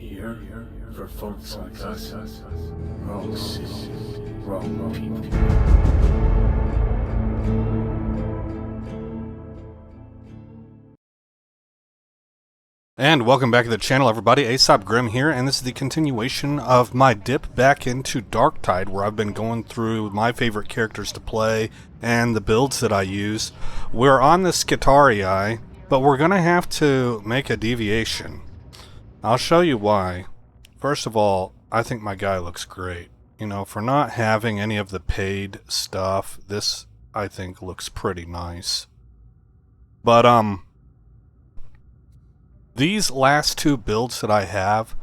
Here, for folks like us, wrong city, wrong people. And welcome back to the channel, everybody. Aesop Grim here, and this is the continuation of my dip back into Darktide, where I've been going through my favorite characters to play and the builds that I use. We're on the Skitarii, but we're going to have to make a deviation. I'll show you why. First of all, I think my guy looks great. You know, for not having any of the paid stuff, this, I think, looks pretty nice. But, these last two builds that I have,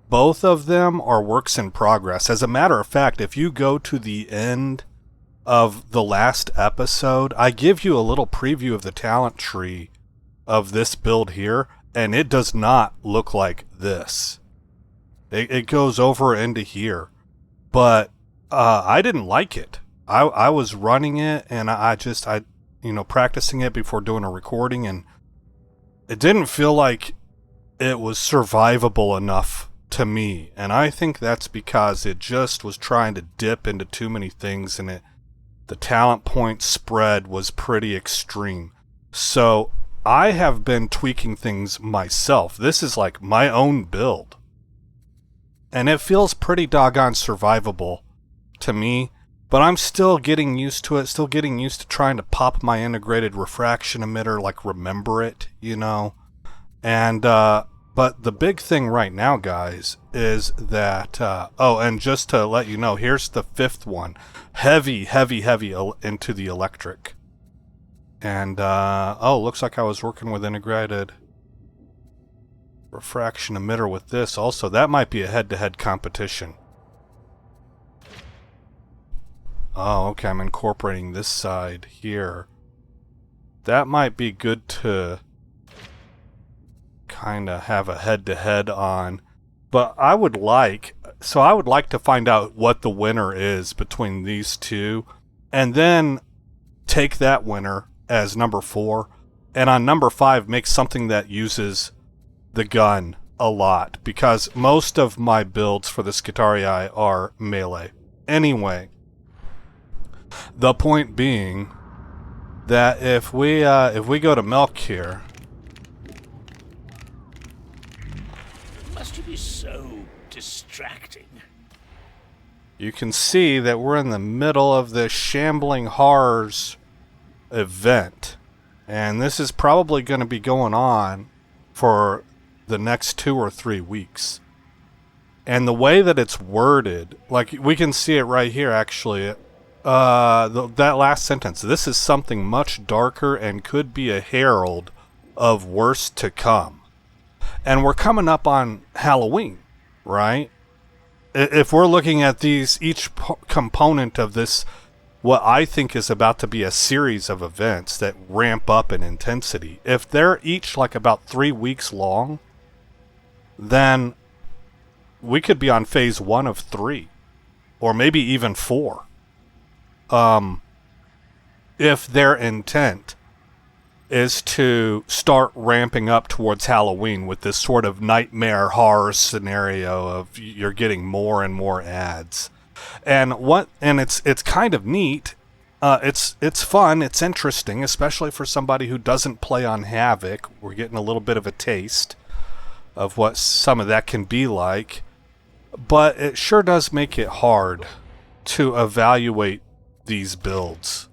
both of them are works in progress. As a matter of fact, if you go to the end of the last episode, I give you a little preview of the talent tree of this build here, and it does not look like this. It goes over into here. But I didn't like it. I was running it, and I practicing it before doing a recording, and it didn't feel like it was survivable enough to me, and I think that's because it just was trying to dip into too many things, and the talent point spread was pretty extreme. So I have been tweaking things myself. This is like my own build, and it feels pretty doggone survivable to me, but I'm still getting used to it, still getting used to trying to pop my integrated refraction emitter, like remember it, you know. And, but the big thing right now, guys, is that, oh, and just to let you know, here's the fifth one. Heavy into the electric. And, oh, looks like I was working with integrated refraction emitter with this also. That might be a head-to-head competition. Oh, okay, I'm incorporating this side here. That might be good to kind of have a head-to-head on, but I would like to find out what the winner is between these two, and then take that winner as number 4, and on number 5 make something that uses the gun a lot, because most of my builds for the Skitarii are melee. Anyway, the point being that if we go to milk here, Must be so distracting. you can see that we're in the middle of the Shambling Horrors event, and this is probably going to be going on for the next 2 or 3 weeks. And the way that it's worded, like we can see it right here actually, that last sentence, this is something much darker and could be a herald of worse to come. And we're coming up on Halloween, right? If we're looking at these, each component of this, what I think is about to be a series of events that ramp up in intensity, if they're each like about 3 weeks long, then we could be on phase 1 of 3, or maybe even 4. If their intent is to start ramping up towards Halloween with this sort of nightmare horror scenario of you're getting more and more ads. And it's kind of neat. It's fun, it's interesting, especially for somebody who doesn't play on Havoc. We're getting a little bit of a taste of what some of that can be like. But it sure does make it hard to evaluate these builds.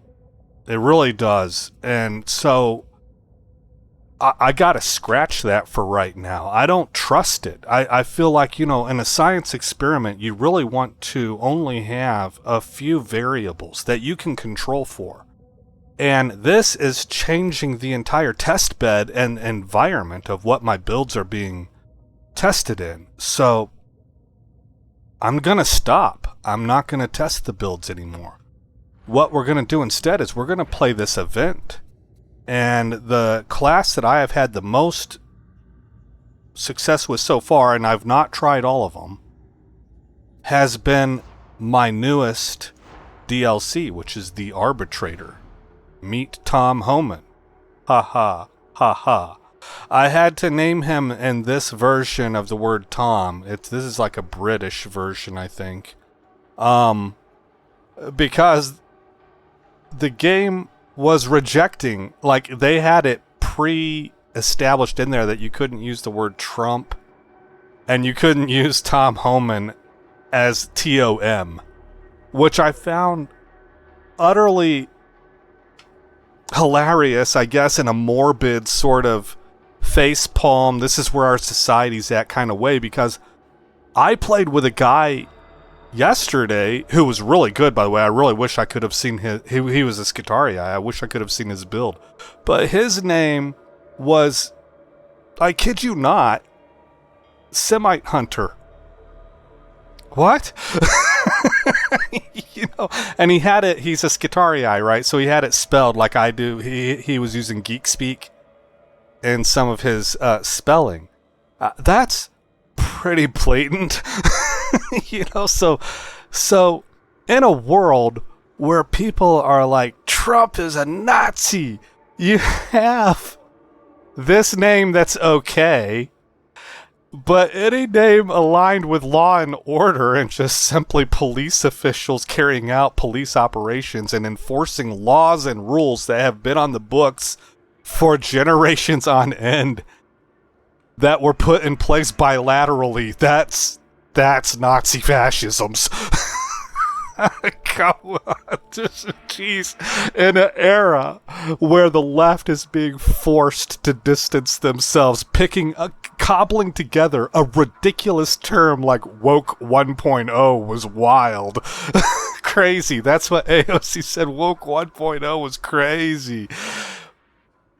It really does. And so I gotta scratch that for right now. I don't trust it. I feel like, you know, in a science experiment, you really want to only have a few variables that you can control for. And this is changing the entire test bed and environment of what my builds are being tested in. So I'm gonna stop. I'm not gonna test the builds anymore. What we're gonna do instead is we're gonna play this event. And the class that I have had the most success with so far, and I've not tried all of them, has been my newest DLC, which is the Arbitrator. Meet Tom Homan. Ha ha, ha ha. I had to name him in this version of the word Tom. This is like a British version, I think. Because the game was rejecting, like they had it pre-established in there that you couldn't use the word Trump and you couldn't use Tom Homan as T-O-M, which I found utterly hilarious, I guess, in a morbid sort of face palm, this is where our society's at kind of way, because I played with a guy yesterday who was really good, by the way. I really wish I could have seen his... He was a Skitarii. I wish I could have seen his build. But his name was, I kid you not, Semite Hunter. What? You know, and he had it, he's a Skitarii, right? So he had it spelled like I do. He was using geek speak in some of his spelling. That's pretty blatant. You know, so in a world where people are like, Trump is a Nazi, you have this name that's okay, but any name aligned with law and order and just simply police officials carrying out police operations and enforcing laws and rules that have been on the books for generations on end that were put in place bilaterally, that's Nazi fascisms. Come on, jeez. In an era where the left is being forced to distance themselves, cobbling together a ridiculous term like woke 1.0 was wild. Crazy. That's what AOC said. Woke 1.0 was crazy.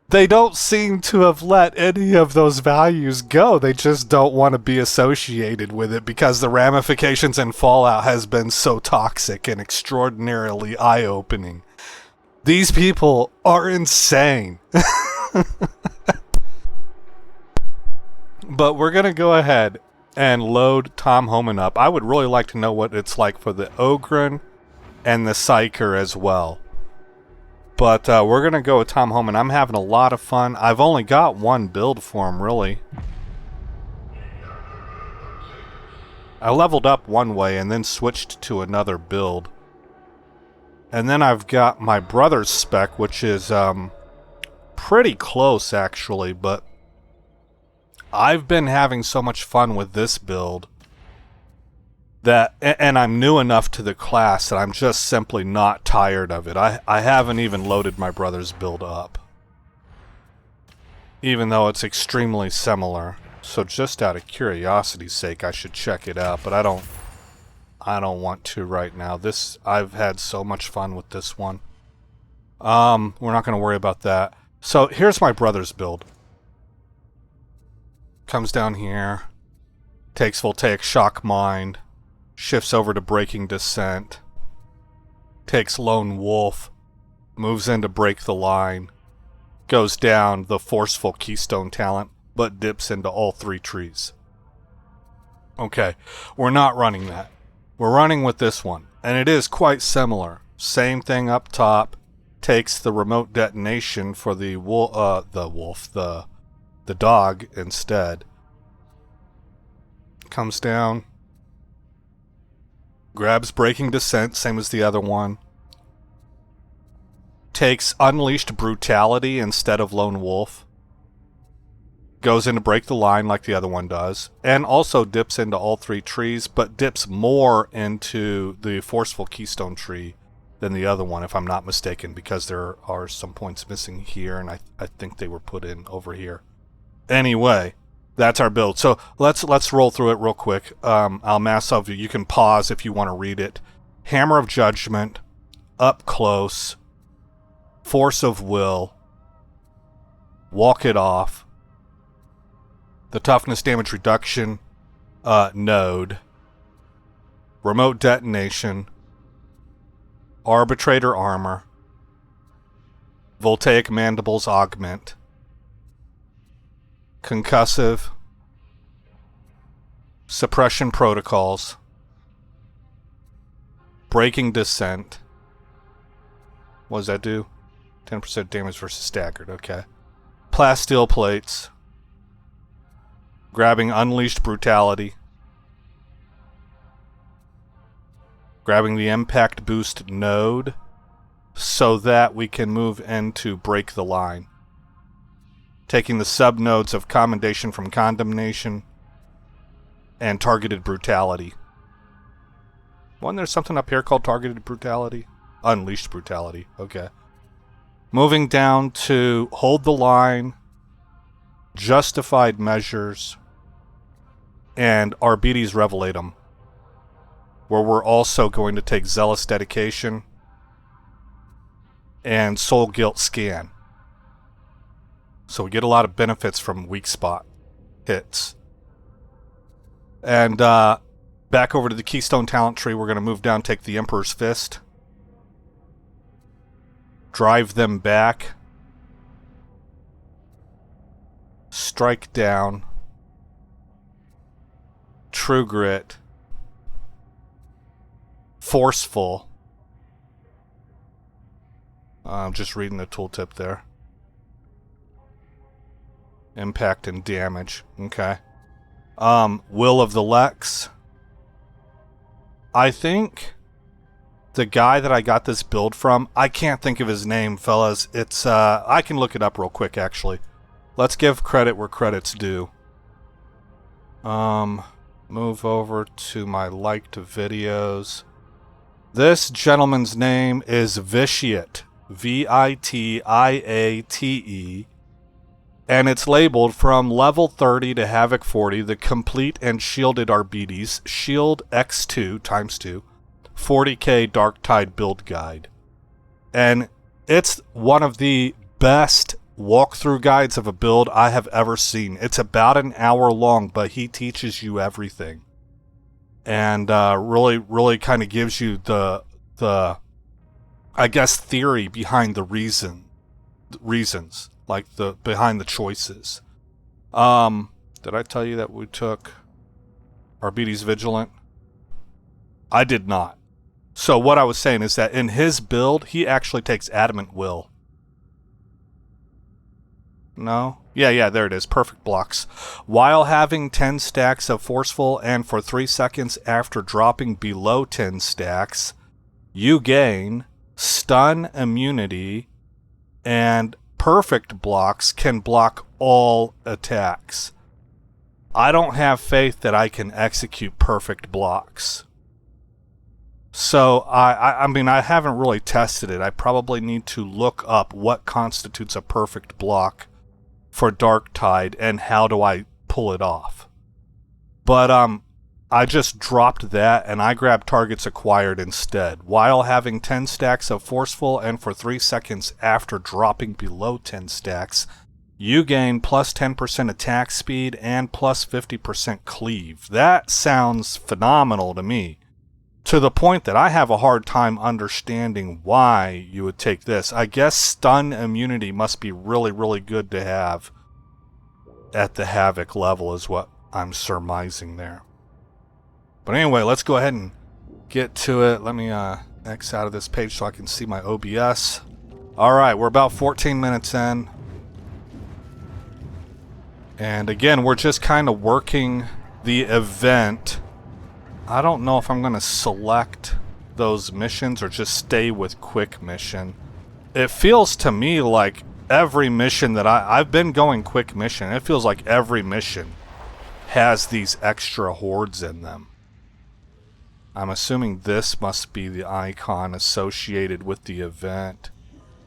They don't seem to have let any of those values go. They just don't want to be associated with it because the ramifications and fallout has been so toxic and extraordinarily eye-opening. These people are insane. But we're going to go ahead and load Tom Homan up. I would really like to know what it's like for the Ogryn and the Psyker as well. But we're going to go with Tom Homan. I'm having a lot of fun. I've only got one build for him, really. I leveled up one way and then switched to another build. And then I've got my brother's spec, which is pretty close, actually. But I've been having so much fun with this build that, and I'm new enough to the class that I'm just simply not tired of it. I haven't even loaded my brother's build up, even though it's extremely similar. So just out of curiosity's sake, I should check it out, but I don't want to right now. I've had so much fun with this one. We're not going to worry about that. So here's my brother's build. Comes down here, takes Voltaic Shock Mind, shifts over to Breaking Descent, takes Lone Wolf, moves in to break the line, goes down the Forceful Keystone talent, but dips into all three trees. Okay, we're not running that. We're running with this one, and it is quite similar. Same thing up top, takes the remote detonation for the dog instead. Comes down, grabs Breaking Descent, same as the other one. Takes Unleashed Brutality instead of Lone Wolf. Goes in to break the line like the other one does. And also dips into all three trees, but dips more into the Forceful Keystone tree than the other one, if I'm not mistaken, because there are some points missing here, and I think they were put in over here. Anyway, that's our build. So let's roll through it real quick. I'll mass over you. You can pause if you want to read it. Hammer of Judgment, Up Close, Force of Will, Walk It Off, the Toughness Damage Reduction, Node, Remote Detonation, Arbitrator Armor, Voltaic Mandibles Augment, Concussive, Suppression Protocols, Breaking Descent. What does that do? 10% damage versus staggered, okay. class steel plates. Grabbing Unleashed Brutality. Grabbing the Impact Boost node so that we can move into Break the Line. Taking the sub-nodes of Commendation from Condemnation and Targeted Brutality. Wasn't there something up here called Targeted Brutality? Unleashed Brutality, okay. Moving down to Hold the Line, Justified Measures, and Arbitrator's Revelatum, where we're also going to take Zealous Dedication and Soul Guilt Scan. So we get a lot of benefits from weak spot hits. And back over to the Keystone Talent Tree, we're going to move down, take the Emperor's Fist. Drive them back. Strike Down. True Grit. Forceful. I'm just reading the tooltip there. Impact and damage. Okay. Will of the Lex. I think the guy that I got this build from, I can't think of his name, fellas. It's, I can look it up real quick, actually. Let's give credit where credit's due. Move over to my liked videos. This gentleman's name is Vitiate. Vitiate. And it's labeled from level 30 to Havoc 40, the complete and shielded Arbites, Shield X2 times 2, 40K Darktide build guide. And it's one of the best walkthrough guides of a build I have ever seen. It's about an hour long, but he teaches you everything. And really kind of gives you the I guess theory behind the reasons, like behind the choices. Did I tell you that we took Arbitrator's Vigilant? I did not. So what I was saying is that in his build, he actually takes Adamant Will. No? Yeah, there it is. Perfect blocks. While having 10 stacks of Forceful and for 3 seconds after dropping below 10 stacks, you gain Stun Immunity, and Perfect blocks can block all attacks. I don't have faith that I can execute perfect blocks. So, I mean, I haven't really tested it. I probably need to look up what constitutes a perfect block for Darktide and how do I pull it off. But, I just dropped that and I grabbed targets acquired instead, while having 10 stacks of Forceful and for 3 seconds after dropping below 10 stacks, you gain plus 10% attack speed and plus 50% cleave. That sounds phenomenal to me. To the point that I have a hard time understanding why you would take this. I guess Stun Immunity must be really, really good to have at the Havoc level is what I'm surmising there. But anyway, let's go ahead and get to it. Let me X out of this page so I can see my OBS. Alright, we're about 14 minutes in. And again, we're just kind of working the event. I don't know if I'm going to select those missions or just stay with quick mission. It feels to me like every mission that I've been going quick mission. It feels like every mission has these extra hordes in them. I'm assuming this must be the icon associated with the event.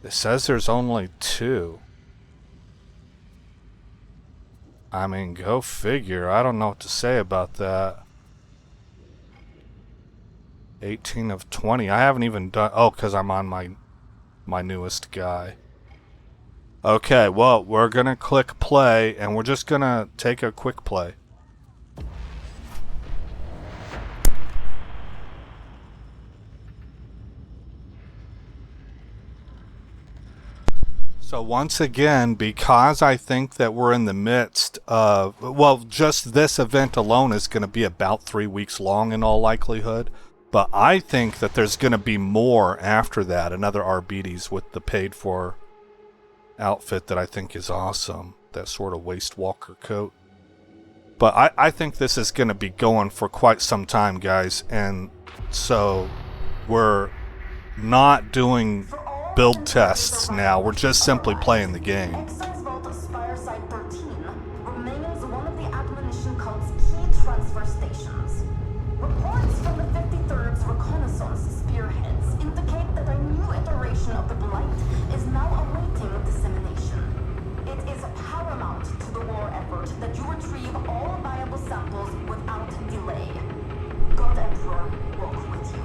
It says there's only 2. I mean, go figure. I don't know what to say about that. 18 of 20. I haven't even done... Oh, because I'm on my newest guy. Okay, well, we're going to click play, and we're just going to take a quick play. So once again, because I think that we're in the midst of... Well, just this event alone is going to be about 3 weeks long in all likelihood. But I think that there's going to be more after that, another Arbites with the paid for outfit that I think is awesome. That sort of waist walker coat. But I think this is going to be going for quite some time, guys. And so we're not doing build tests now. We're just simply playing the game. Excise Vault of Spire Site 13 remains one of the Admonition Cult's key transfer stations. Reports from the 53rd's reconnaissance spearheads indicate that a new iteration of the Blight is now awaiting dissemination. It is paramount to the war effort that you retrieve all viable samples without delay. God Emperor walk with you.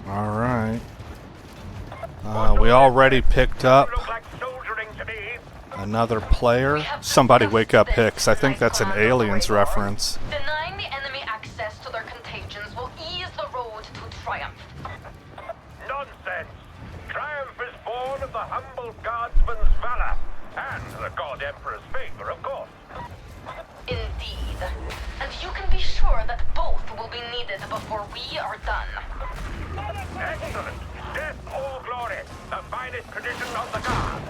Alright. We already picked up another player. Somebody wake up Hicks. I think that's an Aliens reference. Denying the enemy access to their contagions will ease the road to triumph. Nonsense! Triumph is born of the humble guardsman's valor, and the God Emperor's favor, of course. Indeed. And you can be sure that both will be needed before we are done. Excellent! Death or glory, the finest tradition of the guard.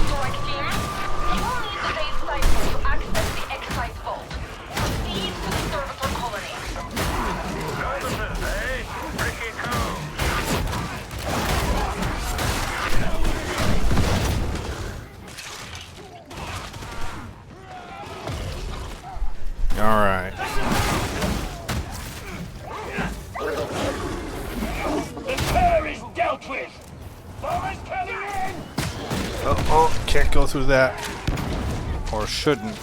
Strike team, you will need today's cipher to access the Excise Vault. Proceed to the servitor colony. Services, eh? Ricky Cove. Alright. The pair is dealt with! Forest coming in! Oh, can't go through that. Or shouldn't.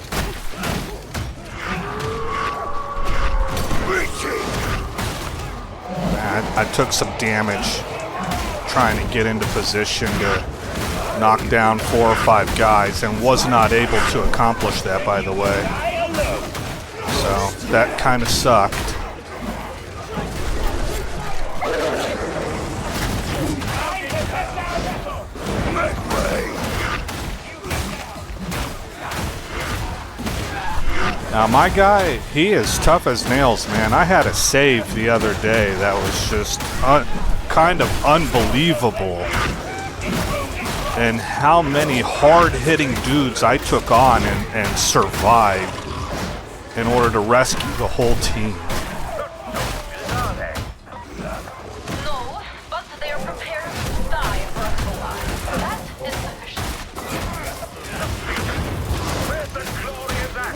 I took some damage trying to get into position to knock down 4 or 5 guys and was not able to accomplish that, by the way. So that kind of sucked. Now my guy, he is tough as nails, man. I had a save the other day that was just kind of unbelievable. And how many hard-hitting dudes I took on and survived in order to rescue the whole team. No, but they are prepared to die for a Koa. That is sufficient. Where's the glory of that?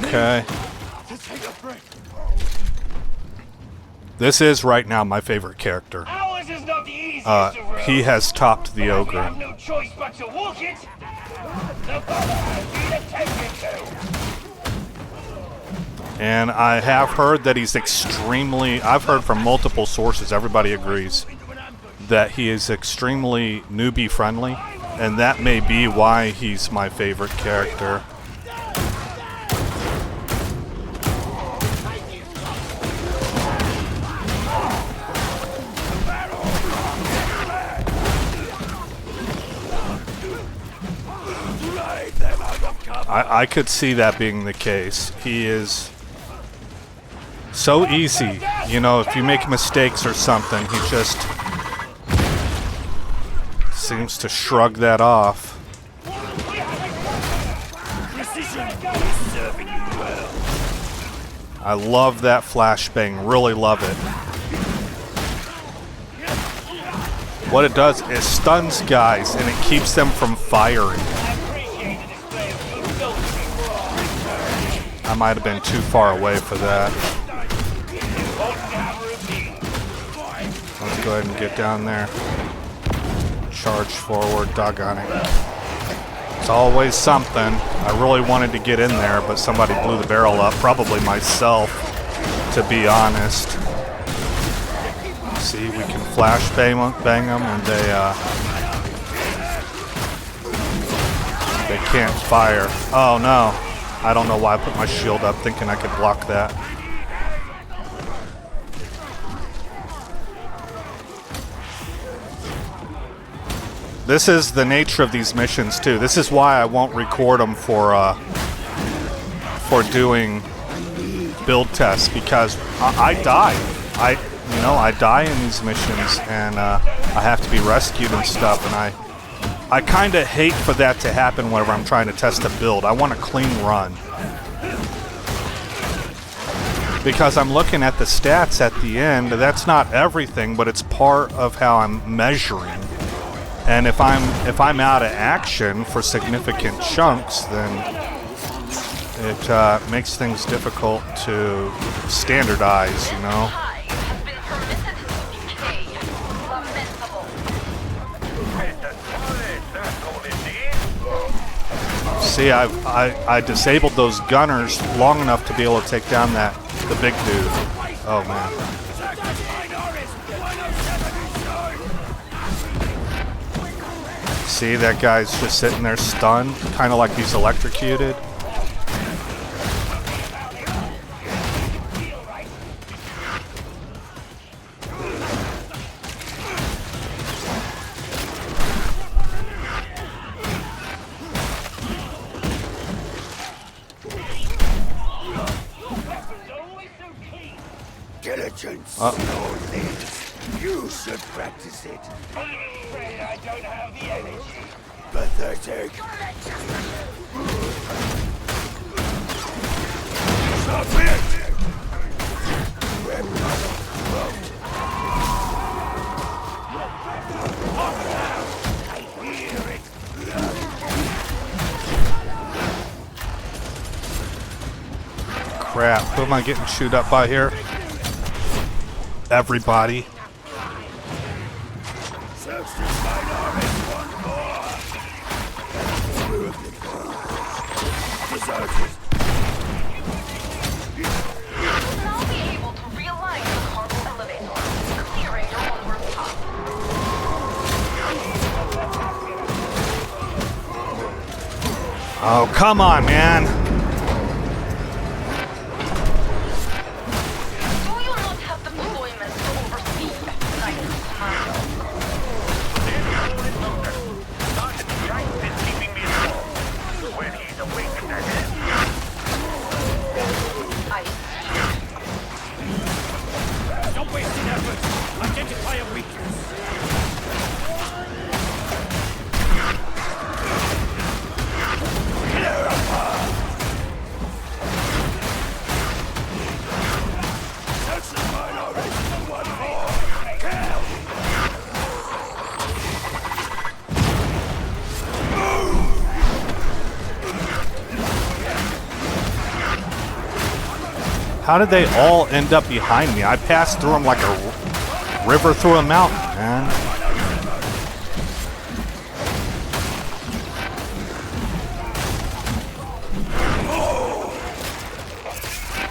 Okay. This is right now my favorite character. Ours is not the easiest He has topped the You ogre. have no choice but to walk it. The battle has been attended to. And I have heard that he's extremely, I've heard from multiple sources, everybody agrees, that he is extremely newbie friendly. And that may be why he's my favorite character. I could see that being the case. He is so easy. You know, if you make mistakes or something, he just seems to shrug that off. I love that flashbang. Really love it. What it does is stuns guys and it keeps them from firing. I might have been too far away for that. go ahead and get down there. Charge forward, doggone it. It's always something. I really wanted to get in there, but somebody blew the barrel up. Probably myself, to be honest. See, we can flash bang them, and they can't fire. Oh no. I don't know why I put my shield up thinking I could block that. This is the nature of these missions too. This is why I won't record them for doing build tests, because I die. I die in these missions, and I have to be rescued and stuff, and I kind of hate for that to happen whenever I'm trying to test a build. I want a clean run. Because I'm looking at the stats at the end. That's not everything, but it's part of how I'm measuring. And if I'm out of action for significant chunks, then it makes things difficult to standardize, you know? See, I disabled those gunners long enough to be able to take down the big dude. Oh man. See, that guy's just sitting there stunned, kind of like he's electrocuted. Diligence. You should practice it. I'm afraid I don't have the energy. Pathetic. Stop it! I hear it. Crap, who am I getting chewed up by here? Everybody. Oh, come on, man. Do you not have the deployment to oversee Knight Commando? Sergeant Shanks is keeping me informed. When he's awakened, that is. I see. Stop wasting effort. Identify a weakness. How did they all end up behind me? I passed through them like a river through a mountain, man.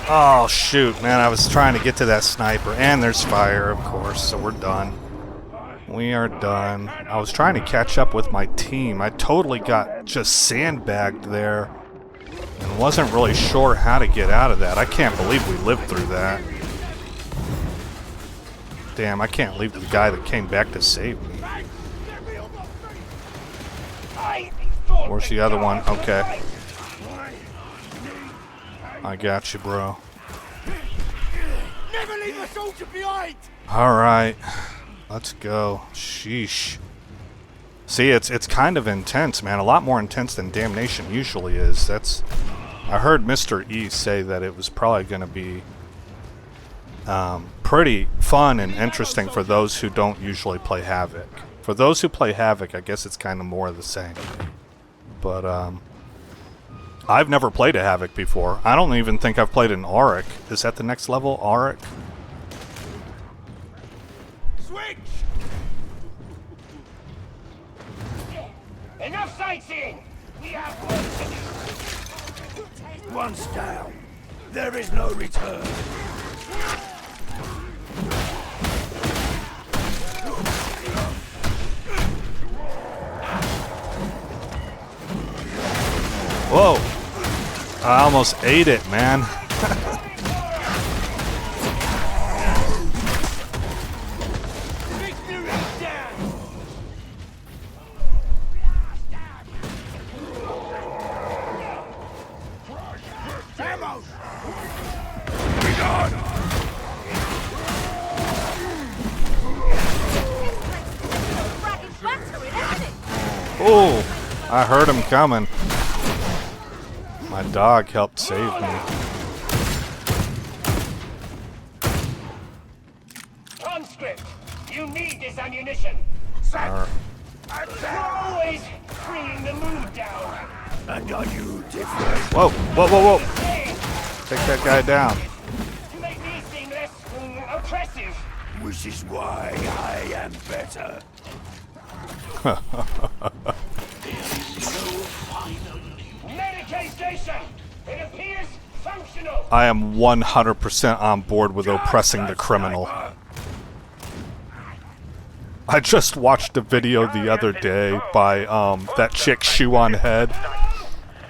Oh, shoot, man. I was trying to get to that sniper. And there's fire, of course, so we're done. We are done. I was trying to catch up with my team. I totally got just sandbagged there. And wasn't really sure how to get out of that. I can't believe we lived through that. Damn, I can't leave the guy that came back to save me. Where's the other one? Okay. I got you, bro. Never leave a soldier behind. Alright. Let's go. Sheesh. See, it's kind of intense, man. A lot more intense than Damnation usually is. I heard Mr. E say that it was probably going to be pretty fun and interesting for those who don't usually play Havoc. For those who play Havoc, I guess it's kind of more of the same. But I've never played a Havoc before. I don't even think I've played an Auric. Is that the next level, Auric? Switch. Enough sightseeing! We have work to do! Once down, there is no return. Whoa! I almost ate it, man. Oh, I heard him coming. My dog helped save me. Conscript, you need this ammunition. You're always bringing the mood down. And are you different? Whoa, whoa, whoa, whoa. Take that guy down. To make me seem less oppressive. Which is why I am better. Medicaid station! It appears functional! I am 100% on board with oppressing the criminal. I just watched a video the other day by that chick Shoe on Head,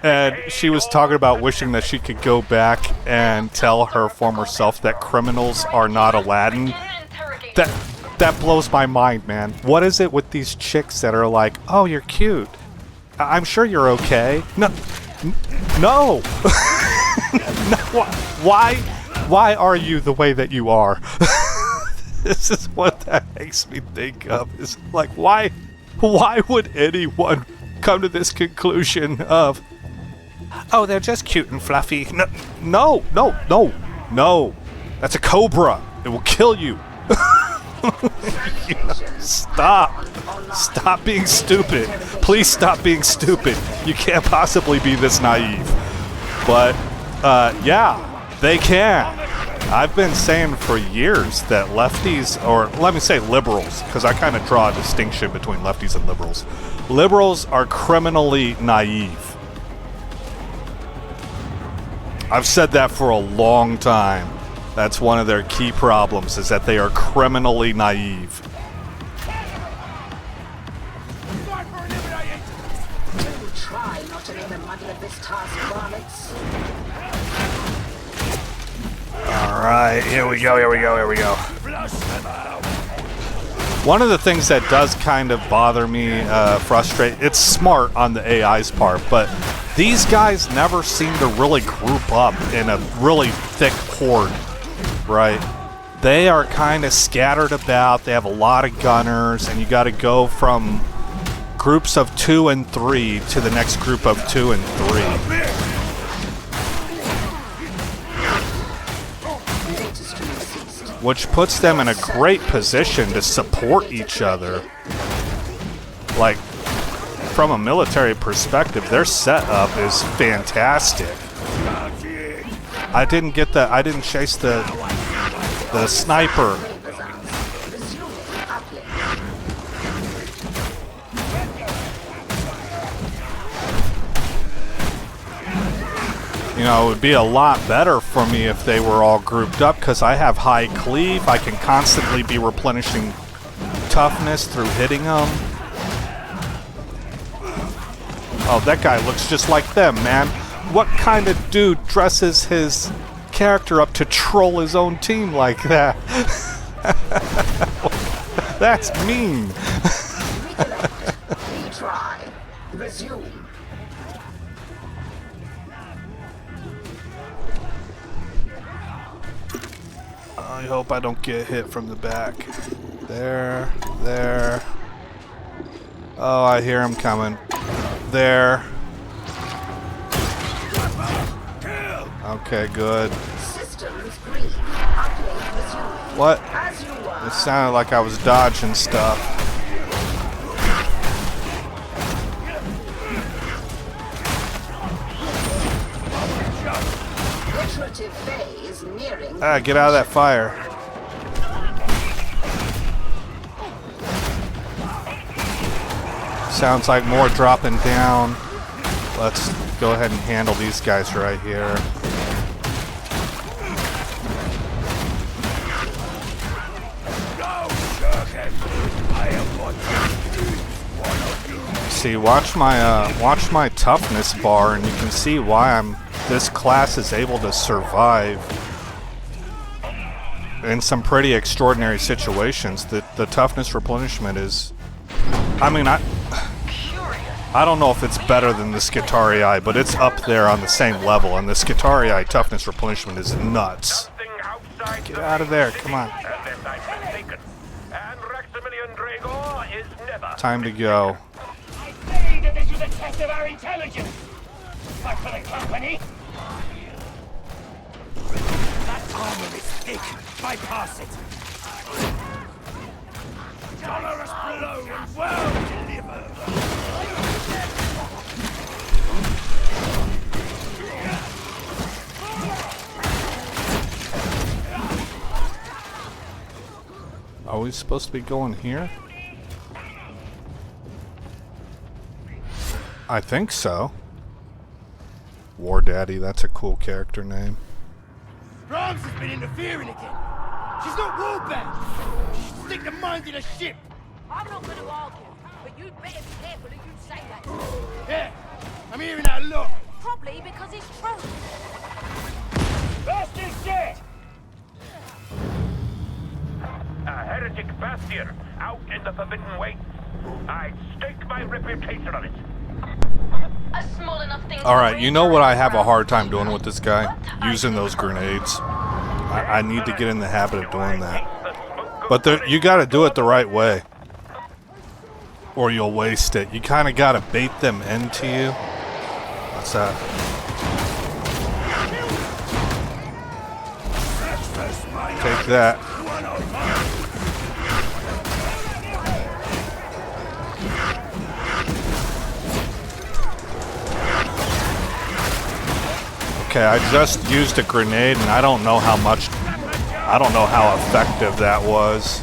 and she was talking about wishing that she could go back and tell her former self that criminals are not Aladdin. That blows my mind, man. What is it with these chicks that are like, oh, you're cute. I'm sure you're okay. No. No. No. Why are you the way that you are? This is what that makes me think of. Is like, why would anyone come to this conclusion of, oh, they're just cute and fluffy? No. That's a cobra. It will kill you. You know, stop being stupid. Please stop being stupid. You can't possibly be this naive. But yeah, they can. I've been saying for years that lefties, or let me say liberals, because I kind of draw a distinction between lefties and liberals. Liberals are criminally naive. I've said that for a long time. That's one of their key problems, is that they are criminally naive. Try not to make a muddle of this task, varmints. Alright, here we go. One of the things that does kind of bother me, frustrate, it's smart on the AI's part, but these guys never seem to really group up in a really thick horde, right? They are kind of scattered about, they have a lot of gunners, and you gotta go from groups of 2 and 3 to the next group of 2 and 3. Which puts them in a great position to support each other. Like, from a military perspective, their setup is fantastic. I didn't chase the sniper. You know, it would be a lot better for me if they were all grouped up, because I have high cleave. I can constantly be replenishing toughness through hitting them. Oh, that guy looks just like them, man. What kind of dude dresses his character up to troll his own team like that? That's mean. Retry. Resume. I hope I don't get hit from the back. There. Oh, I hear him coming. There. Okay, good. What? It sounded like I was dodging stuff. Ah, get out of that fire. Sounds like more dropping down. Let's go ahead and handle these guys right here. See, watch my toughness bar, and you can see why this class is able to survive in some pretty extraordinary situations. The toughness replenishment is, I mean, I don't know if it's better than the Skitarii, but it's up there on the same level, and the Skitarii toughness replenishment is nuts. Get out of there, come on. Time to go. I say that this was a test of our intelligence. But for the company. That armor is thick. Bypass it. Dolorous blow and well delivered. Are we supposed to be going here? I think so. War Daddy, that's a cool character name. Brahms has been interfering again. She's not war-bound. She should stick to minding a ship. I'm not going to argue, but you'd better be careful who you say that to. Yeah, I'm hearing that a lot. Probably because it's true. First is dead. A heretic bastion out in the Forbidden Wastes. I'd stake my reputation on it. A small enough thing. Alright, you know what I have a hard time doing with this guy? Using those grenades. I need to get in the habit of doing that. But you gotta do it the right way, or you'll waste it. You kinda gotta bait them into you. What's that? Take that. Okay, I just used a grenade, and I don't know how effective that was.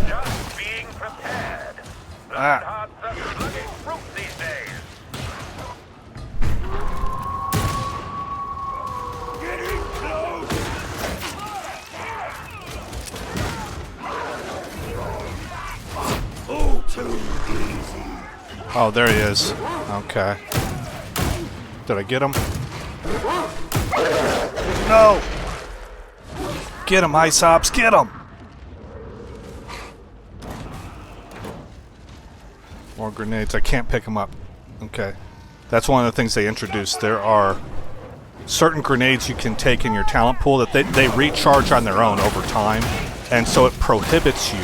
Just being prepared. Ah. Hearts are slugging fruit these days. Getting close. Oh, too easy. Oh, there he is. Okay. Did I get him? No! Get him, Hysops, get him! More grenades. I can't pick them up. Okay. That's one of the things they introduced. There are certain grenades you can take in your talent pool that they recharge on their own over time, and so it prohibits you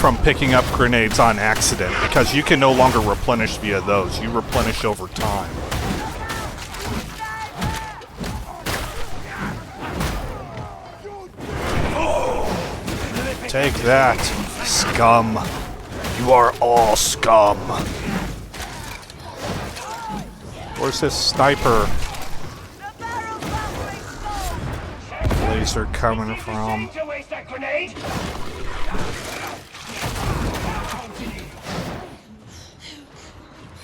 from picking up grenades on accident because you can no longer replenish via those. You replenish over time. Take that, scum. You are all scum. Where's this sniper laser coming from? To waste that grenade.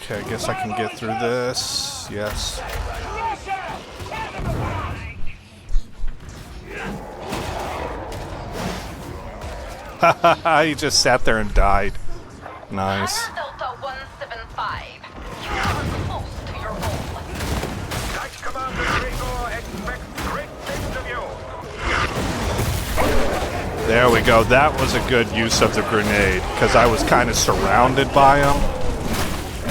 Okay, I guess I can get through this. Yes. Haha, he just sat there and died. Nice. Delta 175. You are close to your goal. Like Commander Gregor expects great things of you. There we go. That was a good use of the grenade because I was kind of surrounded by them,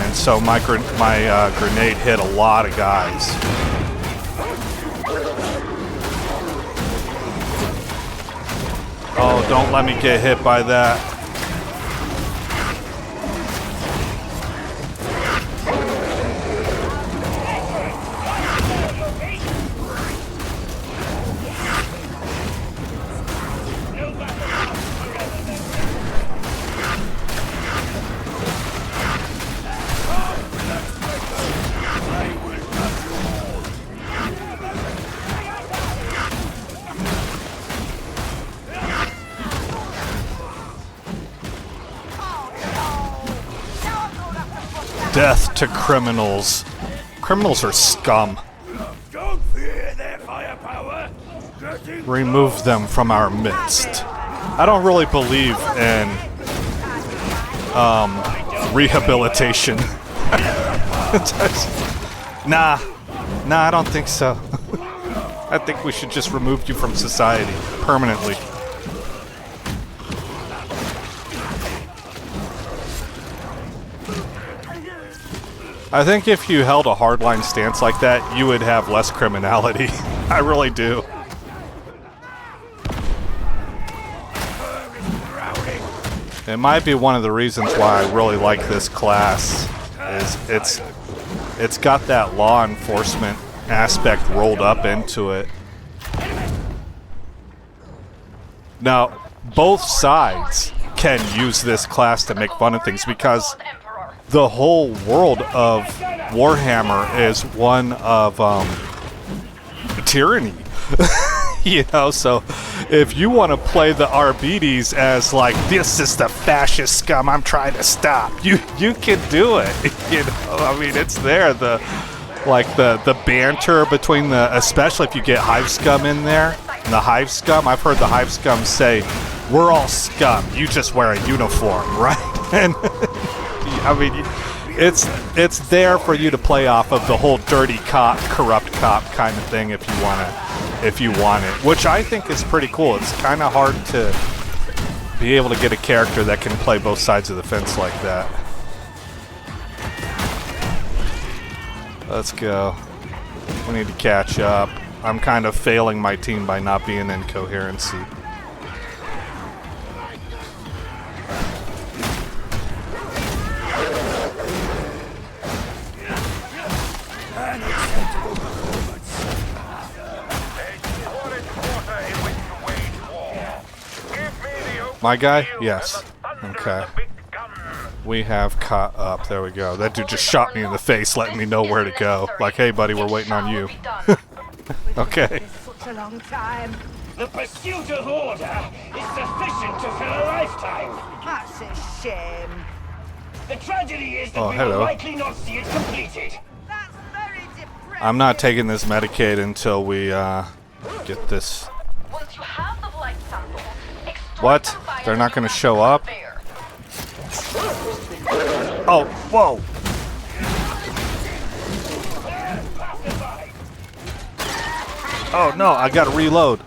and so my grenade hit a lot of guys. Oh, don't let me get hit by that. Death to criminals. Criminals are scum. Don't fear their firepower. Remove them from our midst. I don't really believe in rehabilitation. Nah, I don't think so. I think we should just remove you from society permanently. I think if you held a hardline stance like that, you would have less criminality. I really do. It might be one of the reasons why I really like this class. Is it's got that law enforcement aspect rolled up into it. Now, both sides can use this class to make fun of things because the whole world of Warhammer is one of tyranny. You know, so if you want to play the RBDs as like, this is the fascist scum I'm trying to stop, you can do it. You know, I mean, it's there. The banter between especially if you get Hive Scum in there. And the Hive Scum, I've heard the Hive Scum say, "We're all scum. You just wear a uniform," right? And I mean, it's there for you to play off of the whole dirty cop, corrupt cop kind of thing if you want it, which I think is pretty cool. It's kind of hard to be able to get a character that can play both sides of the fence like that. Let's go. We need to catch up. I'm kind of failing my team by not being in coherency. My guy? Yes. Okay. We have caught up. There we go. That dude just shot me in the face, letting me know where to go. Like, hey, buddy, we're waiting on you. Okay. Such a long time. The pursuit of order is sufficient to fill a lifetime. That's a shame. The tragedy is that Oh, we hello. will likely not see it completed. That's very depressing. I'm not taking this Medicaid until we get this. Once you have the blood sample, extract What? them via They're not the gonna show up? conveyor. Oh, whoa! Oh no, I gotta reload.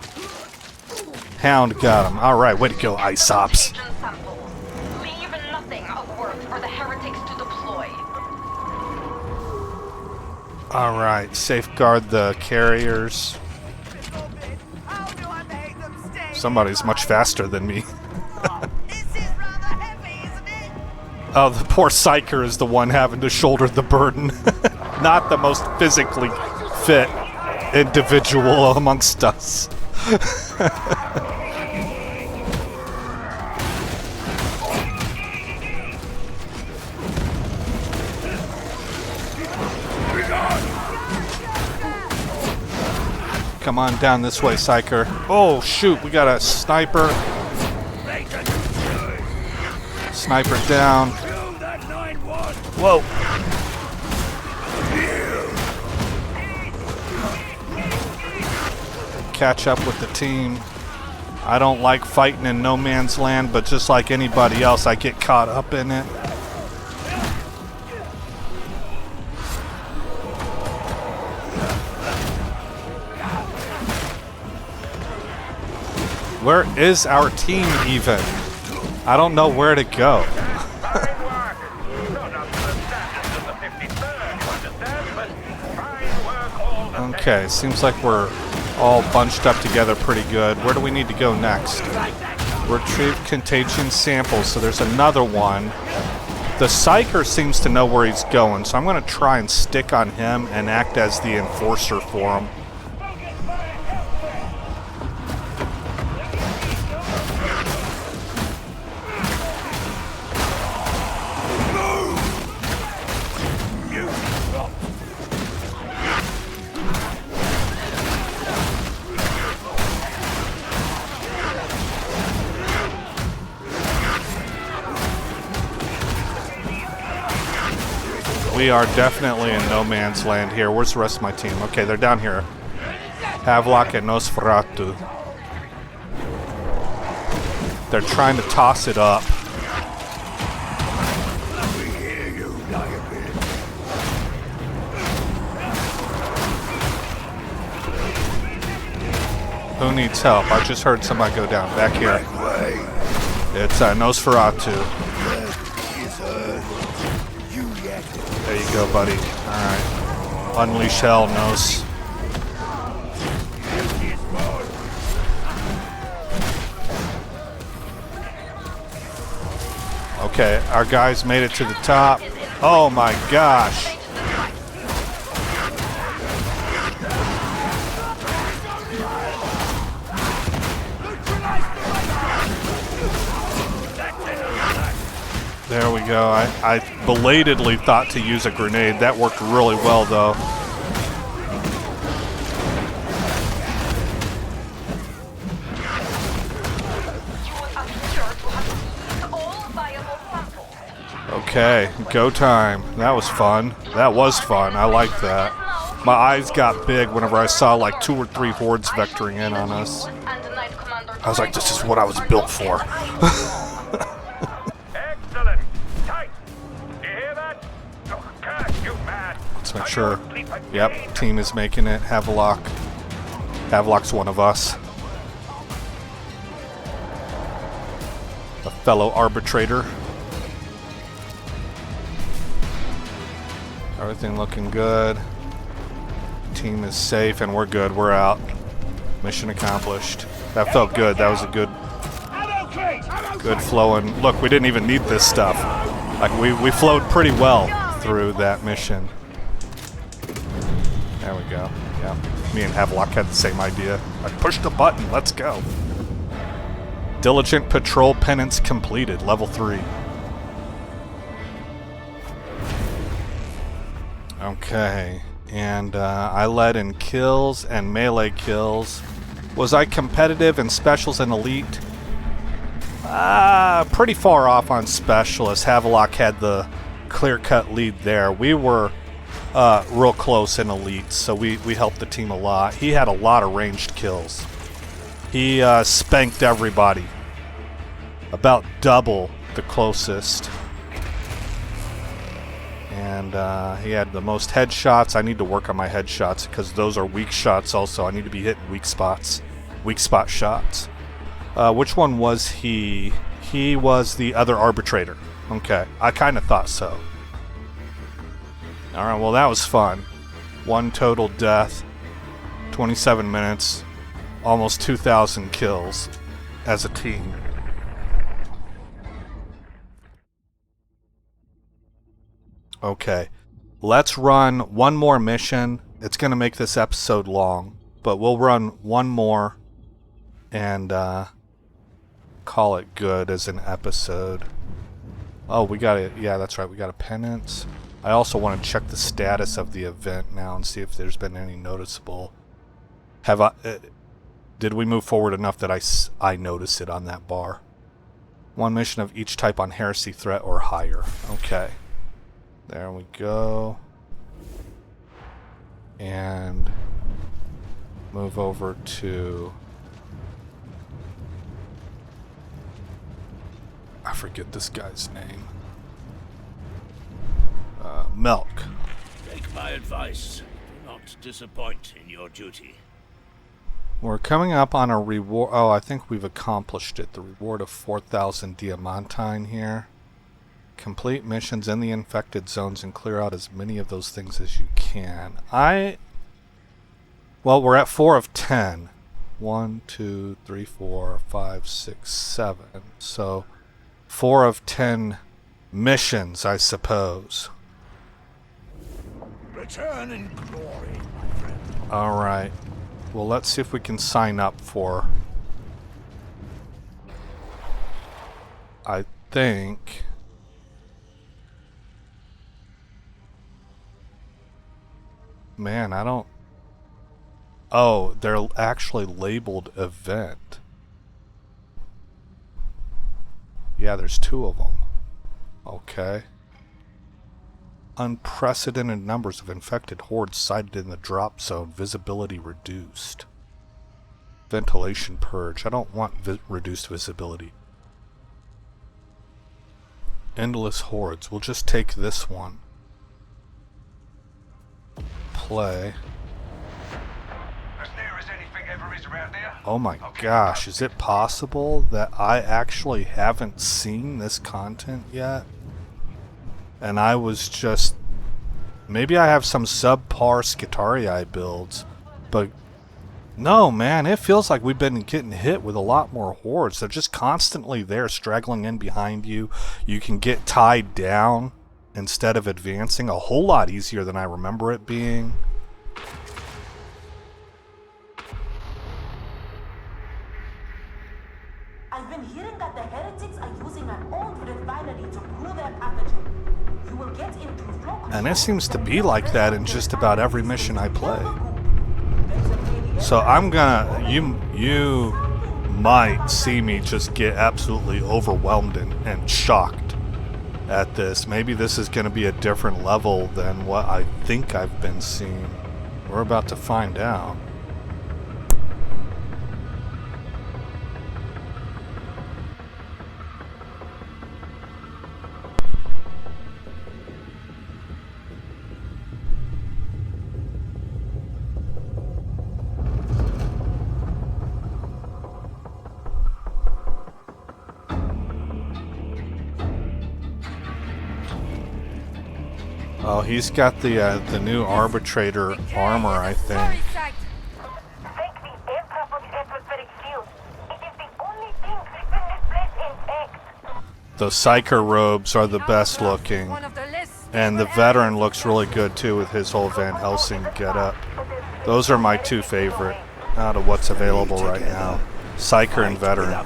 Hound got him. Alright, way to go, Isops. Agent samples. Leave nothing of worth for the heretics to deploy. Alright, safeguard the carriers. How do I make them stay? Somebody's much faster than me. This is rather heavy, isn't it? Oh, the poor Psyker is the one having to shoulder the burden. Not the most physically fit individual amongst us. Come on down this way, Psyker. Oh, shoot, we got a sniper. Sniper down. Whoa. Catch up with the team. I don't like fighting in no man's land, but just like anybody else, I get caught up in it. Where is our team even? I don't know where to go. Fine work. Not up to the standards of the 53rd, you understand, but fine work all the same. Okay, seems like we're all bunched up together pretty good. Where do we need to go next? Retrieve contagion samples, so there's another one. The Psyker seems to know where he's going, so I'm going to try and stick on him and act as the enforcer for him. We are definitely in no man's land here. Where's the rest of my team? Okay, they're down here. Havelock and Nosferatu. They're trying to toss it up. Who needs help? I just heard somebody go down. Back here. It's Nosferatu. There you go, buddy. Alright. Unleash hell, Nos. Okay, our guys made it to the top. Oh my gosh. There we go. I belatedly thought to use a grenade. That worked really well, though. Okay, go time. That was fun. That was fun. I liked that. My eyes got big whenever I saw like 2 or 3 hordes vectoring in on us. I was like, this is what I was built for. Excellent. Tight. You hear that? Oh, God, you mad. Let's make sure. Yep, team is making it. Havelock. Havelock's one of us. A fellow arbitrator. Everything looking good. Team is safe and we're good. We're out. Mission accomplished. That felt good. That was a good flowing. Look, we didn't even need this stuff. Like we flowed pretty well through that mission. There we go. Yeah. Me and Havelock had the same idea. Like, push the button. Let's go. Diligent patrol penance completed. Level 3. Okay, and I led in kills and melee kills. Was I competitive in specials and elite? Pretty far off on specialists. Havelock had the clear-cut lead there. We were real close in elite, so we helped the team a lot. He had a lot of ranged kills. He spanked everybody. About double the closest. And he had the most headshots. I need to work on my headshots because those are weak shots also. I need to be hitting weak spots. Weak spot shots. Which one was he? He was the other arbitrator. Okay, I kind of thought so. Alright, well that was fun. 1 total death. 27 minutes. Almost 2,000 kills as a team. Okay, let's run one more mission. It's going to make this episode long, but we'll run one more and call it good as an episode. Oh, we got it. Yeah, that's right. We got a penance. I also want to check the status of the event now and see if there's been any noticeable. Did we move forward enough that I noticed it on that bar? 1 mission of each type on heresy threat or higher. Okay. There we go. And move over to... I forget this guy's name. Milk. Take my advice. Do not disappoint in your duty. We're coming up on a reward. Oh, I think we've accomplished it. The reward of 4,000 diamantine here. Complete missions in the infected zones and clear out as many of those things as you can. Well, we're at 4 of 10. 1, 2, 3, 4, 5, 6, 7. So 4 of 10 missions, I suppose. Return in glory, my friend. Alright. Well, let's see if we can sign up for... I think... Man, I don't... Oh, they're actually labeled event. Yeah, there's 2 of them. Okay. Unprecedented numbers of infected hordes sighted in the drop zone. Visibility reduced. Ventilation purge. I don't want reduced visibility. Endless hordes. We'll just take this one. Play. As near as anything ever is around here. Oh my gosh, is it possible that I actually haven't seen this content yet? And I was just... Maybe I have some subpar Skitarii builds, but... No, man, it feels like we've been getting hit with a lot more hordes. They're just constantly there, straggling in behind you. You can get tied down instead of advancing. A whole lot easier than I remember it being. I've been hearing that the heretics are using an old refinery to brew their pathogen. You will get into flow. And it seems to be like that in just about every mission I play. So I'm gonna, you might see me just get absolutely overwhelmed and shocked at this. Maybe this is gonna be a different level than what I think I've been seeing. We're about to find out. Oh, he's got the new Arbitrator armor, I think. Thank the Emperor for the atmospheric shield. It is the only thing keeping this place intact. The Psyker robes are the best looking. And the Veteran looks really good too with his whole Van Helsing getup. Those are my two favorite out of what's available right now. Psyker and Veteran.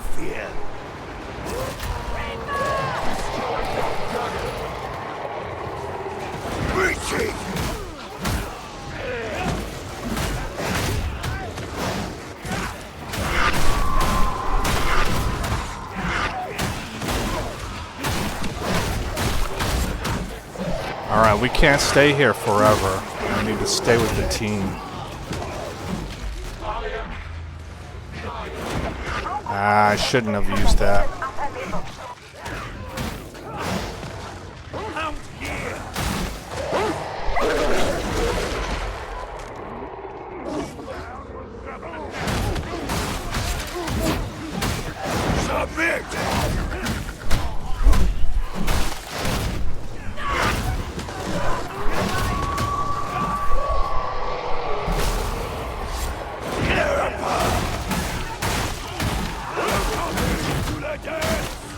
Alright, we can't stay here forever. We need to stay with the team. I shouldn't have used that.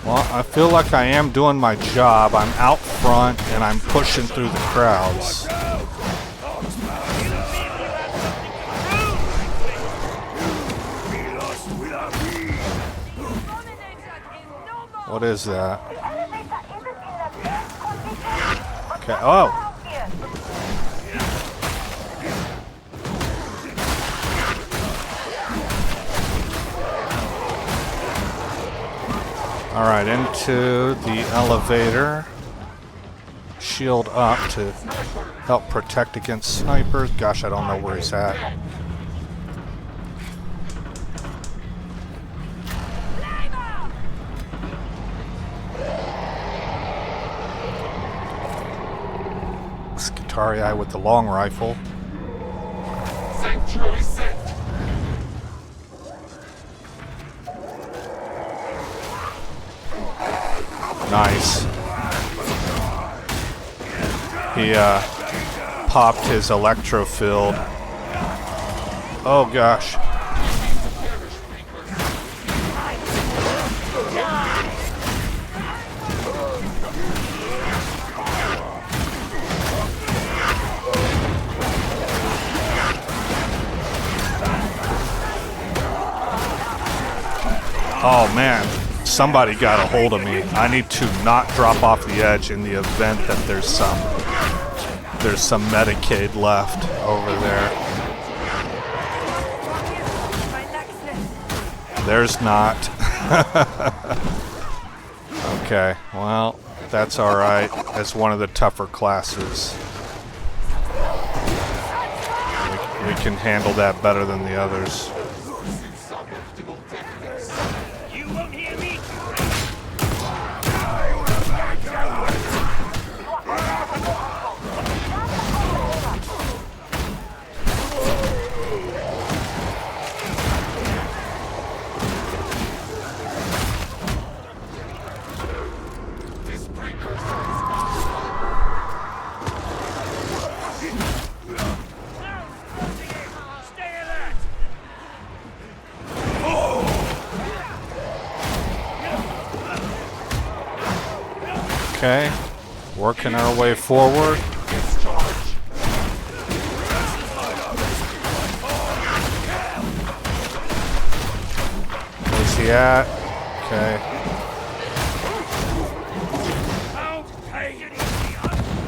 Well, I feel like I am doing my job. I'm out front and I'm pushing through the crowds. What is that? Okay, oh! Alright, into the elevator. Shield up to help protect against snipers. Gosh, I don't know where he's at. Skitarii with the long rifle. Sanctuary set. Nice. He popped his electro field. Oh gosh. Oh man. Somebody got a hold of me. I need to not drop off the edge in the event that there's some Medicaid left over there. There's not. Okay, well, That's alright, as one of the tougher classes. We can handle that better than the others. You won't hear me. Stay alert. Okay, working our way forward. Where's he at? Okay.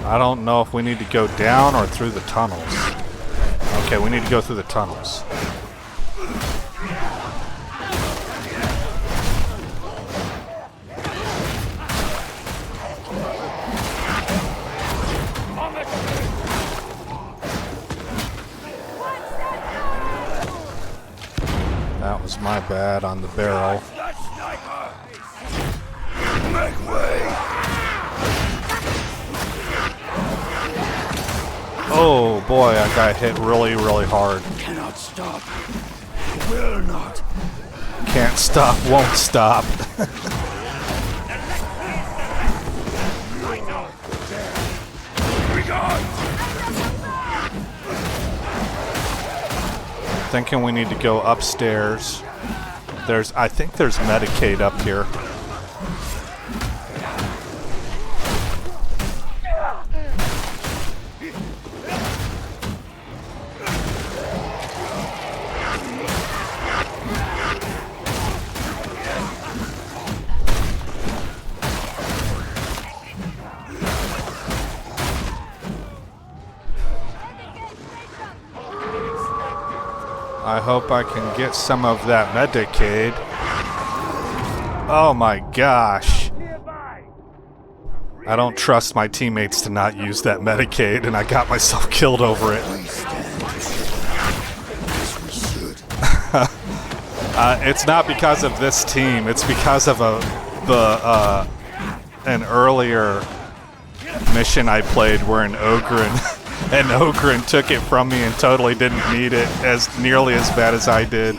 I don't know if we need to go down or through the tunnels. Okay, we need to go through the tunnels. That was my bad on the barrel. Make way. Oh boy, I got hit really, really hard. Cannot stop. Will not. Can't stop, won't stop. Thinking we need to go upstairs. I think there's Medicaid up here. I hope I can get some of that Medicaid. Oh my gosh. I don't trust my teammates to not use that Medicaid, and I got myself killed over it. It's not because of this team, it's because of an earlier mission I played where an Ogren took it from me and totally didn't need it as nearly as bad as I did.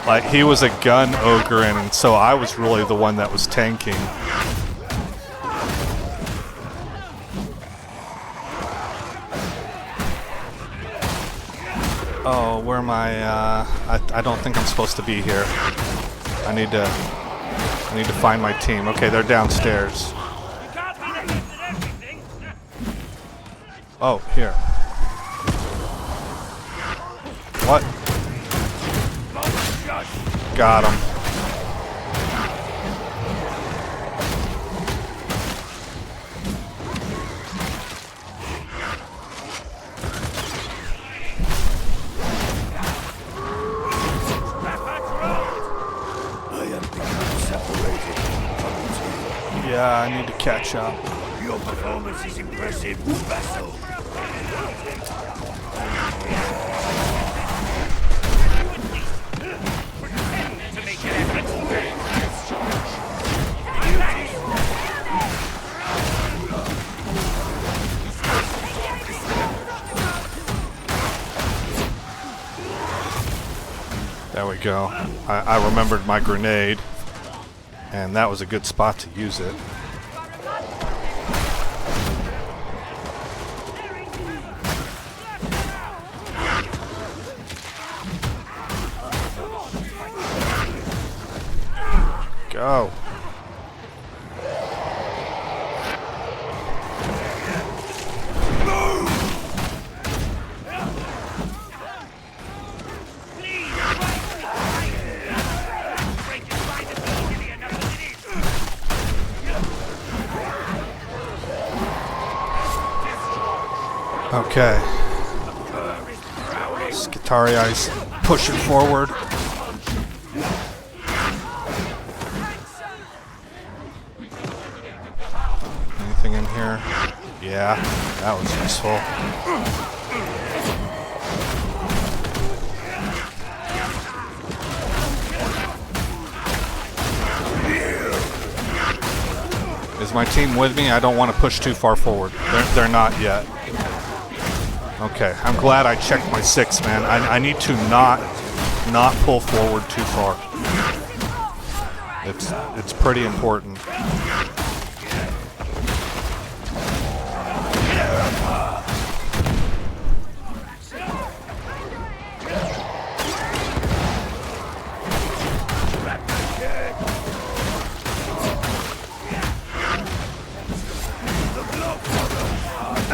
Like, he was a gun Ogren, and so I was really the one that was tanking. Oh, where am I? I don't think I'm supposed to be here. I need to find my team. Okay, they're downstairs. Oh, here. What? Got him. Yeah, I need to catch up. Your performance is impressive, vassal. There we go. I remembered my grenade, and that was a good spot to use it. Go. Okay. Skitari's pushing forward. anything in here? Yeah, that was useful. Is my team with me? I don't want to push too far forward. They're not yet. Okay, I'm glad I checked my 6, man. I need to not pull forward too far. It's pretty important.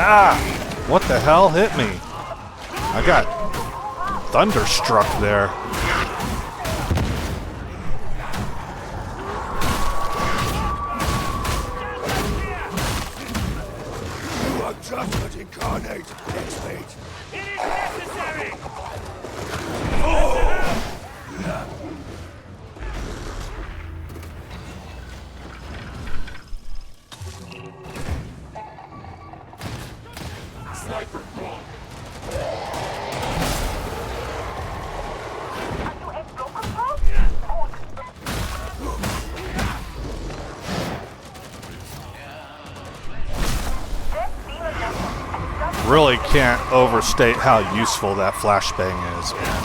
Ah! What the hell hit me? I got thunderstruck there. You are judgment incarnate, X-Mate. It is necessary! Really can't overstate how useful that flashbang is, man.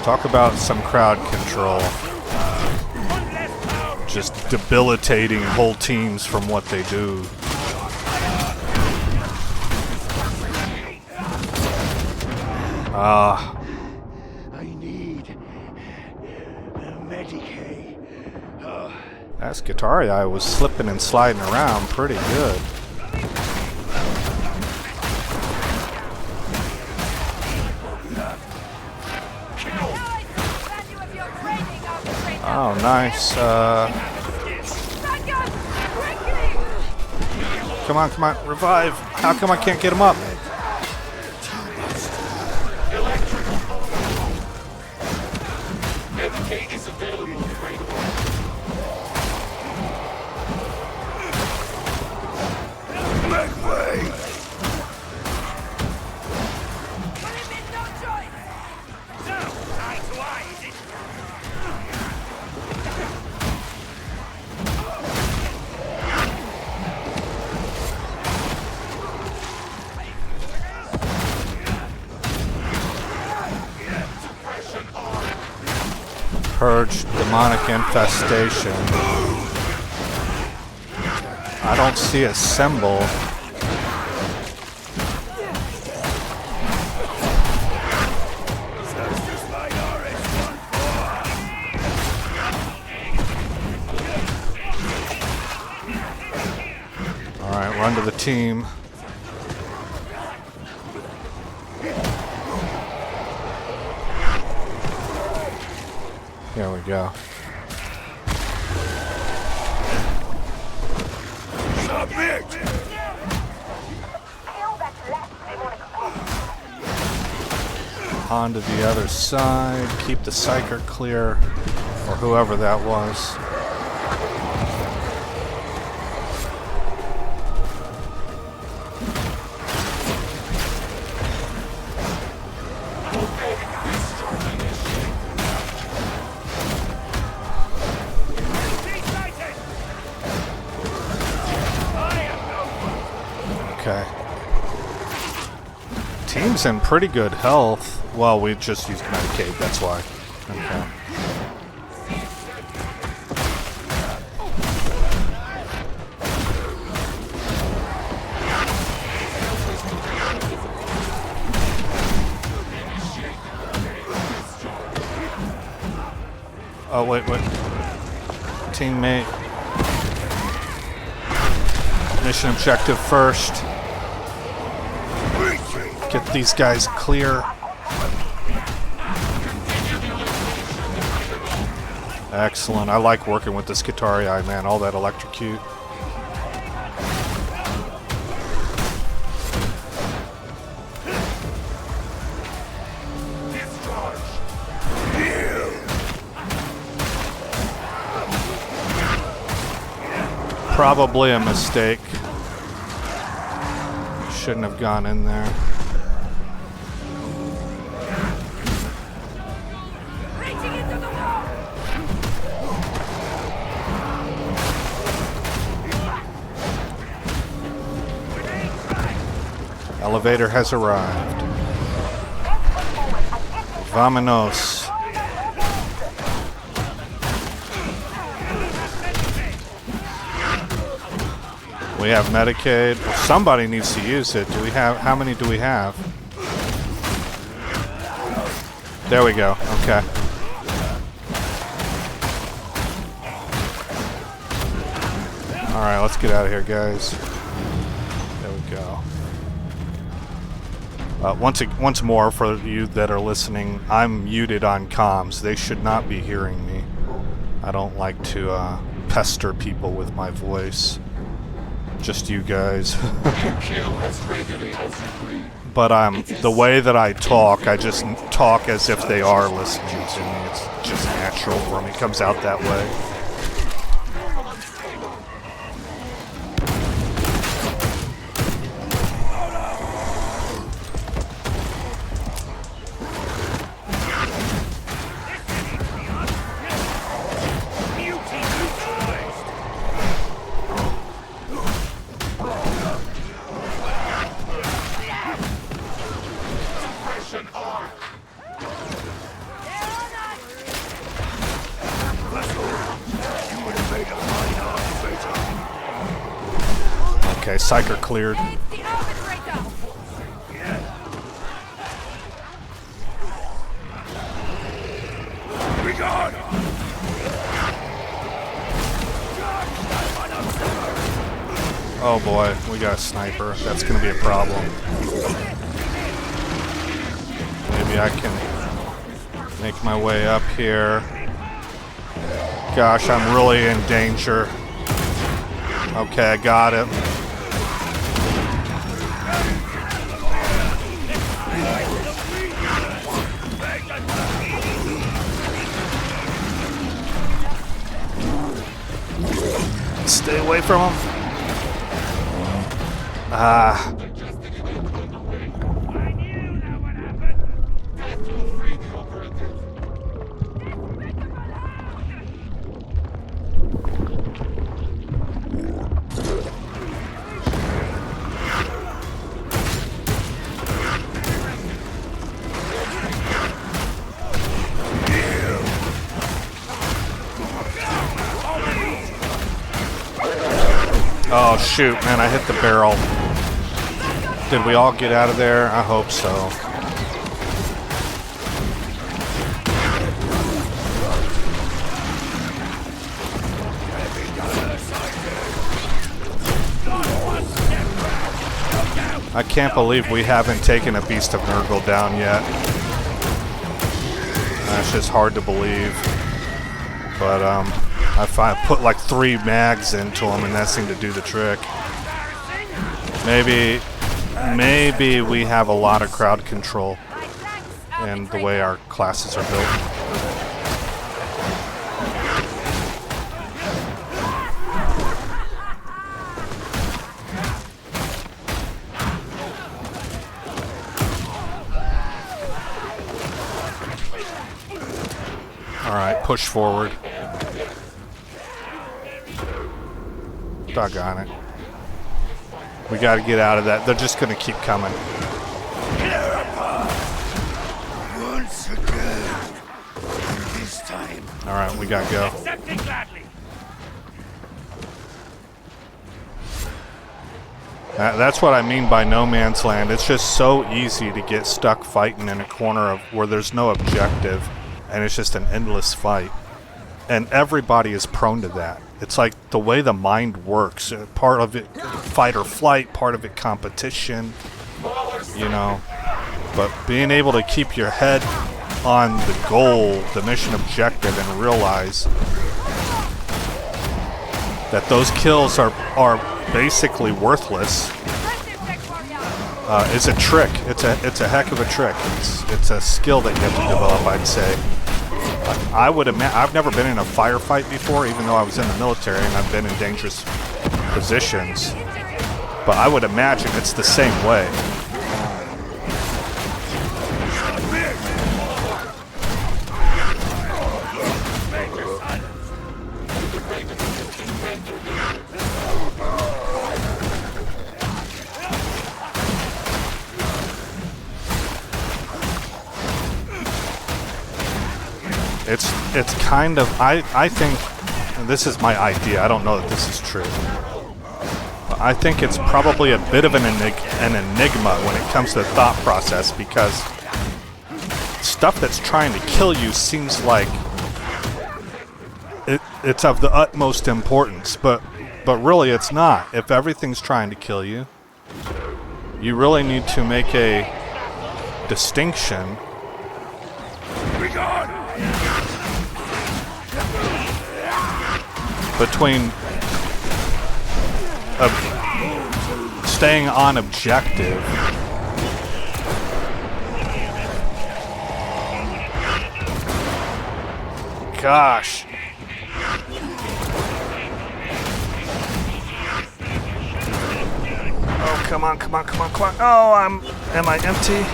Talk about some crowd control. Just debilitating whole teams from what they do. I need a Medicaid. That Skitarii was slipping and sliding around pretty good. Oh, nice. Come on, revive. How come I can't get him up? Purge demonic infestation. I don't see a symbol. Alright, run to the team. There we go. Submit! On to the other side. Keep the psyker clear. Or whoever that was. Okay. Team's in pretty good health. Well, we just used Medicaid, that's why. Okay. Oh, wait. Teammate. Mission objective first. Get these guys clear. Excellent. I like working with the Skitarii, man. All that electrocute. Probably a mistake. Shouldn't have gone in there. Elevator has arrived. Vamonos. We have Medicaid. Somebody needs to use it. Do we have? How many do we have? There we go. Okay. All right, let's get out of here, guys. There we go. Once more, for you that are listening, I'm muted on comms. They should not be hearing me. I don't like to pester people with my voice. Just you guys. But the way that I talk, I just talk as if they are listening to me. It's just natural for me. It comes out that way. Okay, Psyker cleared. The Arbitrator! Oh boy, we got a sniper. That's gonna be a problem. Maybe I can make my way up here. Gosh, I'm really in danger. Okay, I got it. Stay away from him. Ah. Oh shoot, man, I hit the barrel. Did we all get out of there? I hope so. I can't believe we haven't taken a Beast of Nurgle down yet. That's just hard to believe. But I put like 3 mags into him, and that seemed to do the trick. Maybe we have a lot of crowd control in the way our classes are built. All right, push forward. Doggone it. We gotta get out of that. They're just gonna keep coming. Once again. And this time. Alright, we gotta go. Accepting gladly. That's what I mean by no man's land. It's just so easy to get stuck fighting in a corner of where there's no objective, and it's just an endless fight. And everybody is prone to that. It's like the way the mind works. Part of it fight or flight, part of it competition, you know. But being able to keep your head on the goal, the mission objective, and realize that those kills are basically worthless is a trick. It's a heck of a trick. It's a skill that you have to develop, I'd say. I would admit, I've never been in a firefight before, even though I was in the military and I've been in dangerous positions, but I would imagine it's the same way. It's kind of, I think, and this is my idea, I don't know that this is true, but I think it's probably a bit of an enigma when it comes to the thought process, because stuff that's trying to kill you seems like it's of the utmost importance, but really it's not. If everything's trying to kill you, you really need to make a distinction between staying on objective gosh. Oh, come on. Oh, am I empty?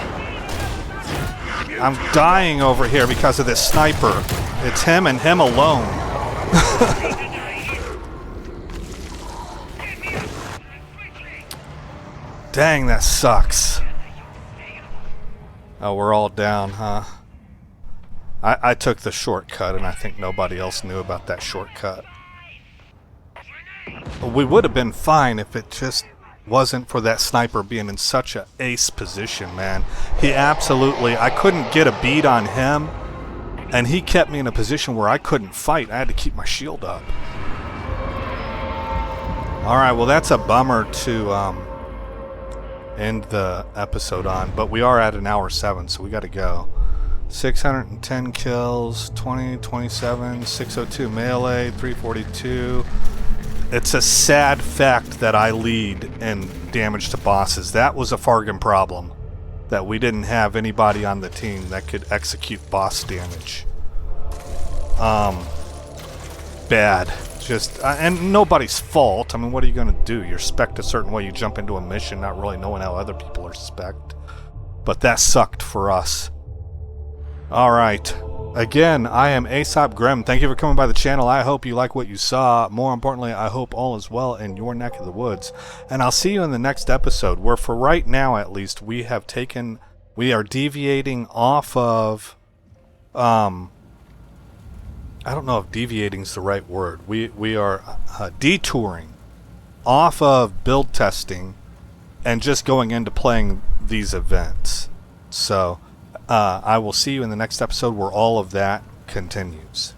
I'm dying over here because of this sniper. It's him and him alone. Dang, that sucks. Oh, we're all down, huh? I took the shortcut, and I think nobody else knew about that shortcut. We would have been fine if it just wasn't for that sniper being in such an ace position, man. He absolutely... I couldn't get a bead on him, and he kept me in a position where I couldn't fight. I had to keep my shield up. Alright, well that's a bummer to end the episode on, but we are at an hour 7, so we gotta go. 610 kills, 27, 602 melee, 342. It's a sad fact that I lead in damage to bosses. That was a Fargan problem, that we didn't have anybody on the team that could execute boss damage. Bad. Just, and nobody's fault. I mean, what are you going to do? You're spec'd a certain way. You jump into a mission not really knowing how other people are spec'd. But that sucked for us. Alright. Again, I am Aesop Grimm. Thank you for coming by the channel. I hope you like what you saw. More importantly, I hope all is well in your neck of the woods. And I'll see you in the next episode, where for right now at least, we are deviating off of... I don't know if deviating is the right word. We are detouring off of build testing and just going into playing these events. So I will see you in the next episode where all of that continues.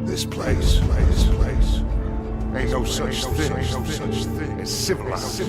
This place ain't no such thing as civilized.